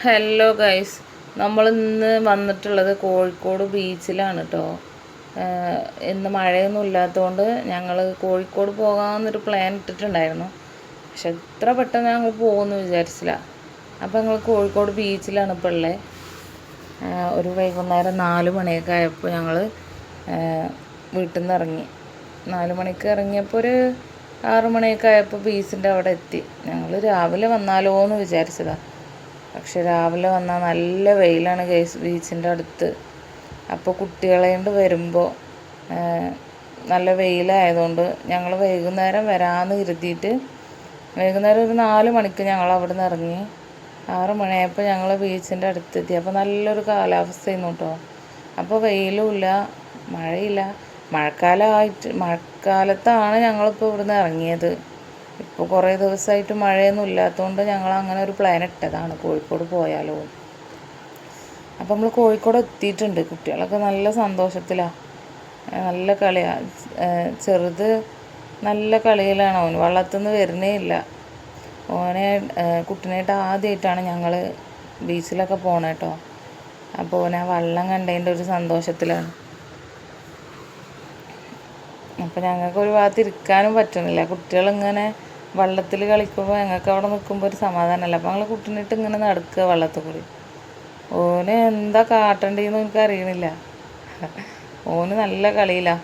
Hello guys, നമ്മളിന്ന് വന്നിട്ടുള്ളത് കോഴിക്കോട് ബീച്ചിലാണ് കേട്ടോ. ഇന്ന് മഴയൊന്നും ഇല്ലാത്തതുകൊണ്ട് ഞങ്ങൾ കോഴിക്കോട് പോകാമെന്നൊരു പ്ലാൻ ഇട്ടിട്ടുണ്ടായിരുന്നു. പക്ഷെ ഇത്ര പെട്ടെന്ന് ഞങ്ങൾ പോകുമെന്ന് വിചാരിച്ചില്ല. അപ്പോൾ ഞങ്ങൾ കോഴിക്കോട് ബീച്ചിലാണ് ഇപ്പോൾ ഉള്ളത്. ഒരു വൈകുന്നേരം 4 മണിയൊക്കെ ആയപ്പോൾ ഞങ്ങൾ വീട്ടിൽ നിന്ന് ഇറങ്ങി. 4 മണിക്ക് ഇറങ്ങിയപ്പോൾ ഒരു 6 മണിയൊക്കെ ആയപ്പോൾ ബീച്ചിൻ്റെ അവിടെ എത്തി. ഞങ്ങൾ രാവിലെ വന്നാലോ എന്ന് വിചാരിച്ചതാണ്. പക്ഷെ രാവിലെ വന്നാൽ നല്ല വെയിലാണ് ഗൈസ് ബീച്ചിൻ്റെ അടുത്ത്. അപ്പോൾ കുട്ടികളെ കൊണ്ട് വരുമ്പോൾ നല്ല വെയിലായതുകൊണ്ട് ഞങ്ങൾ വൈകുന്നേരം വരാമെന്ന് കരുതിയിട്ട് വൈകുന്നേരം ഒരു 4 മണിക്ക് ഞങ്ങൾ അവിടെ നിന്ന് ഇറങ്ങി. 6 മണിയായപ്പോൾ ഞങ്ങൾ ബീച്ചിൻ്റെ അടുത്തെത്തി. അപ്പോൾ നല്ലൊരു കാലാവസ്ഥയായിരുന്നു കേട്ടോ. അപ്പോൾ വെയിലുമില്ല, മഴയില്ല. മഴക്കാലത്താണ് ഞങ്ങളിപ്പോൾ ഇവിടുന്ന് ഇറങ്ങിയത്. ഇപ്പോൾ കുറേ ദിവസമായിട്ട് മഴയൊന്നും ഇല്ലാത്തതുകൊണ്ട് ഞങ്ങൾ അങ്ങനെ ഒരു പ്ലാൻ ഇട്ടതാണ്, കോഴിക്കോട് പോയാലോ. അപ്പോൾ നമ്മൾ കോഴിക്കോട് എത്തിയിട്ടുണ്ട്. കുട്ടികളൊക്കെ നല്ല സന്തോഷത്തിലാണ്, നല്ല കളിയാണ്. ചെറുത് നല്ല കളിയിലാണ്. ഓൻ വള്ളത്തിൽ നിന്ന് വരുന്നേ ഇല്ല. കുട്ടീനായിട്ട് ആദ്യമായിട്ടാണ് ഞങ്ങൾ ബീച്ചിലൊക്കെ പോകണേ കേട്ടോ. അപ്പോൾ ഓനെ വള്ളം കണ്ടതിൻ്റെ ഒരു സന്തോഷത്തിലാണ്. അപ്പോൾ ഞങ്ങൾക്ക് ഒരു ഭാഗത്ത് ഇരിക്കാനും പറ്റുന്നില്ല. കുട്ടികളിങ്ങനെ വള്ളത്തിൽ കളിക്കുമ്പോൾ ഞങ്ങൾക്ക് അവിടെ നിൽക്കുമ്പോൾ ഒരു സമാധാനമല്ല. അപ്പോൾ ഞങ്ങൾ കുട്ടീനായിട്ട് ഇങ്ങനെ നടക്കുക വള്ളത്തിൽ കൂടി. ഓന് എന്താ കാട്ടേണ്ടതെന്ന് എനിക്ക് അറിയണില്ല. ഓന് നല്ല കളിയിലാണ്.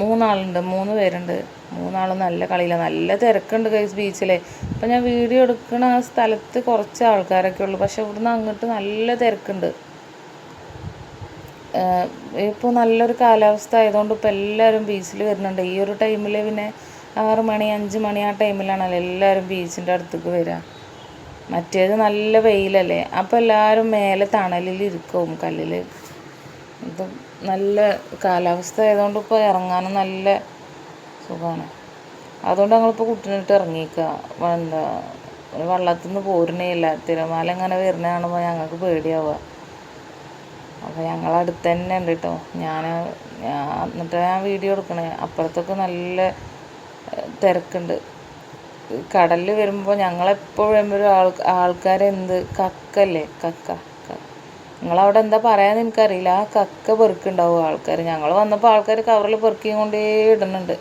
3 പേരുണ്ട്. 3 നല്ല കളിയിലാണ്. നല്ല തിരക്കുണ്ട് ഗൈസ് ബീച്ചിലെ. അപ്പോൾ ഞാൻ വീഡിയോ എടുക്കുന്ന ആ സ്ഥലത്ത് കുറച്ച് ആൾക്കാരൊക്കെ ഉള്ളൂ. പക്ഷെ ഇവിടുന്ന് അങ്ങോട്ട് നല്ല തിരക്കുണ്ട്. ഇപ്പോൾ നല്ലൊരു കാലാവസ്ഥ ആയതുകൊണ്ട് ഇപ്പോൾ എല്ലാവരും ബീച്ചിൽ വരുന്നുണ്ട്. ഈ ഒരു ടൈമിൽ പിന്നെ 6 മണി 5 മണി ആ ടൈമിലാണല്ലോ എല്ലാവരും ബീച്ചിൻ്റെ അടുത്തേക്ക് വരിക. മറ്റേത് നല്ല വെയിലല്ലേ, അപ്പോൾ എല്ലാവരും മേലെ തണലിൽ ഇരിക്കും കല്ലിൽ. ഇത് നല്ല കാലാവസ്ഥ ആയതുകൊണ്ട് ഇപ്പോൾ ഇറങ്ങാനും നല്ല സുഖമാണ്. അതുകൊണ്ട് ഞങ്ങളിപ്പോൾ കുട്ടീനിട്ട് ഇറങ്ങിക്കുക. വള്ളത്തിൽ നിന്ന് പോരുന്നേ ഇല്ല. തിരമാല ഇങ്ങനെ വരുന്ന കാണുമ്പോൾ ഞങ്ങൾക്ക് പേടിയാവുക. അപ്പോൾ ഞങ്ങളടുത്ത് തന്നെ ഉണ്ട് കേട്ടോ. എന്നിട്ട് ഞാൻ വീഡിയോ എടുക്കണേ. അപ്പുറത്തൊക്കെ നല്ല തിരക്കുണ്ട്. കടലിൽ വരുമ്പോൾ ഞങ്ങളെപ്പോഴും ഒരു ആൾക്കാരെന്ത് കക്കല്ലേ, കക്ക. നിങ്ങളവിടെ എന്താ പറയാന്ന് എനിക്കറിയില്ല. ആ കക്ക പെറുക്കുണ്ടാവും ആൾക്കാർ. ഞങ്ങൾ വന്നപ്പോൾ ആൾക്കാർ കവറിൽ പെറുക്കിയും കൊണ്ടേ ഇടുന്നുണ്ട്.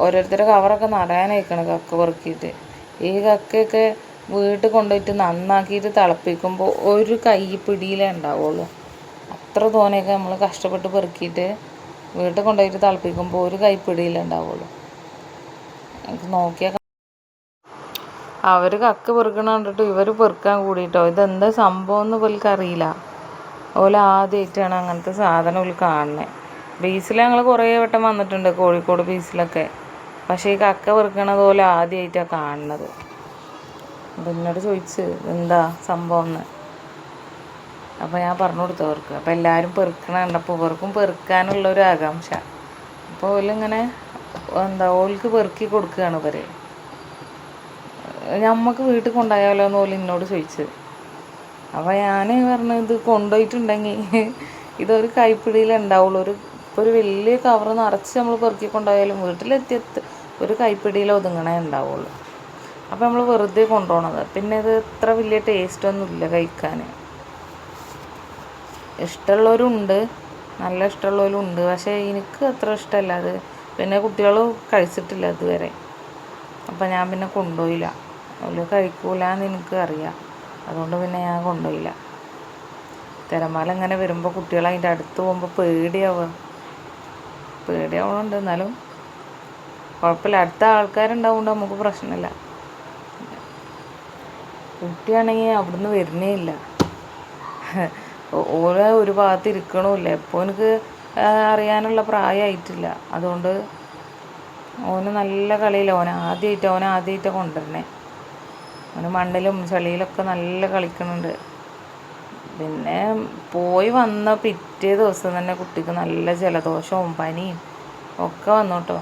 ഓരോരുത്തരുടെ കവറൊക്കെ നിറയാനയക്കണം കക്ക പെറുക്കിയിട്ട്. ഈ കക്കയൊക്കെ വീട്ടിൽ കൊണ്ടുപോയിട്ട് നന്നാക്കിയിട്ട് തിളപ്പിക്കുമ്പോൾ ഒരു കൈ പിടിയിലേ ഉണ്ടാവുള്ളൂ. അത്ര തോനെയൊക്കെ നമ്മൾ കഷ്ടപ്പെട്ട് പെറുക്കിയിട്ട് വീട്ടിൽ കൊണ്ടുപോയിട്ട് തിളപ്പിക്കുമ്പോൾ ഒരു കൈ പിടിയിലേ ഉണ്ടാവുള്ളൂ. എനിക്ക് നോക്കിയാൽ അവർ കക്ക പെറുക്കണ കണ്ടിട്ട് ഇവർ പെറുക്കാൻ കൂടിയിട്ടോ. ഇതെന്താ സംഭവം എന്ന് പോലും അറിയില്ല. അതുപോലെ ആദ്യമായിട്ടാണ് അങ്ങനത്തെ സാധനം ഒരു കാണുന്നത്. ബീച്ചിൽ ഞങ്ങൾ കുറേ വട്ടം വന്നിട്ടുണ്ട്, കോഴിക്കോട് ബീച്ചിലൊക്കെ. പക്ഷേ ഈ കക്ക പെറുക്കണത് പോലെ ആദ്യമായിട്ടാണ് കാണുന്നത്. അപ്പം എന്നോട് ചോദിച്ച് എന്താ സംഭവം എന്ന്. അപ്പോൾ ഞാൻ പറഞ്ഞു കൊടുത്തു അവർക്ക്. അപ്പോൾ എല്ലാവരും പെറുക്കണ കണ്ടപ്പോൾ ഇവർക്കും പെറുക്കാനുള്ളൊരു ആകാംക്ഷ. അപ്പോൾ ഓലിങ്ങനെ ഓൾക്ക് പെറുക്കി കൊടുക്കുകയാണ് ഇവർ. നമുക്ക് വീട്ടിൽ കൊണ്ടുപോയാലോ എന്ന് ഓല് എന്നോട് ചോദിച്ച്. അപ്പോൾ ഞാൻ പറഞ്ഞു ഇത് കൊണ്ടുപോയിട്ടുണ്ടെങ്കിൽ ഇതൊരു കൈപ്പിടിയിൽ ഉണ്ടാവുള്ളൂ. ഇപ്പോൾ ഒരു വലിയ കവർ നിറച്ച് നമ്മൾ പെറുക്കി കൊണ്ടുപോയാലും വീട്ടിലെത്തി ഒരു കൈപ്പിടിയിൽ ഒതുങ്ങണേ ഉണ്ടാവുള്ളൂ. അപ്പോൾ നമ്മൾ വെറുതെ കൊണ്ടുപോകണത്. പിന്നെ ഇത് ഇത്ര വലിയ ടേസ്റ്റൊന്നും ഇല്ല കഴിക്കാൻ. ഇഷ്ടമുള്ളവരുണ്ട്, നല്ല ഇഷ്ടമുള്ളവരുണ്ട്. പക്ഷേ എനിക്ക് അത്ര ഇഷ്ടമല്ല അത്. പിന്നെ കുട്ടികൾ കഴിച്ചിട്ടില്ല ഇതുവരെ. അപ്പം ഞാൻ പിന്നെ കൊണ്ടുപോയില്ല. അവർ കഴിക്കൂല എന്ന് എനിക്ക് അറിയാം. അതുകൊണ്ട് പിന്നെ ഞാൻ കൊണ്ടുപോയില്ല. തിരമാല ഇങ്ങനെ വരുമ്പോൾ കുട്ടികൾ അതിൻ്റെ അടുത്ത് പോകുമ്പോൾ പേടിയാവുന്നുണ്ട്. എന്നാലും കുഴപ്പമില്ല, അടുത്ത ആൾക്കാരുണ്ടാവുകൊണ്ട് നമുക്ക് പ്രശ്നമില്ല. കുട്ടിയാണെങ്കിൽ അവിടുന്ന് വരുന്നേ ഇല്ല. ഓരോ ഒരു ഭാഗത്ത് ഇരിക്കണമില്ല. ഇപ്പോൾ എനിക്ക് അറിയാനുള്ള പ്രായമായിട്ടില്ല. അതുകൊണ്ട് ഓന് നല്ല കളിയില്ല. ഓനെ ആദ്യമായിട്ടാണ് കൊണ്ടുവരണേ. ഓന് മണ്ണിലും ചളിയിലൊക്കെ നല്ല കളിക്കുന്നുണ്ട്. പിന്നെ പോയി വന്ന പിറ്റേ ദിവസം തന്നെ കുട്ടിക്ക് നല്ല ജലദോഷവും പനിയും ഒക്കെ വന്നു കേട്ടോ.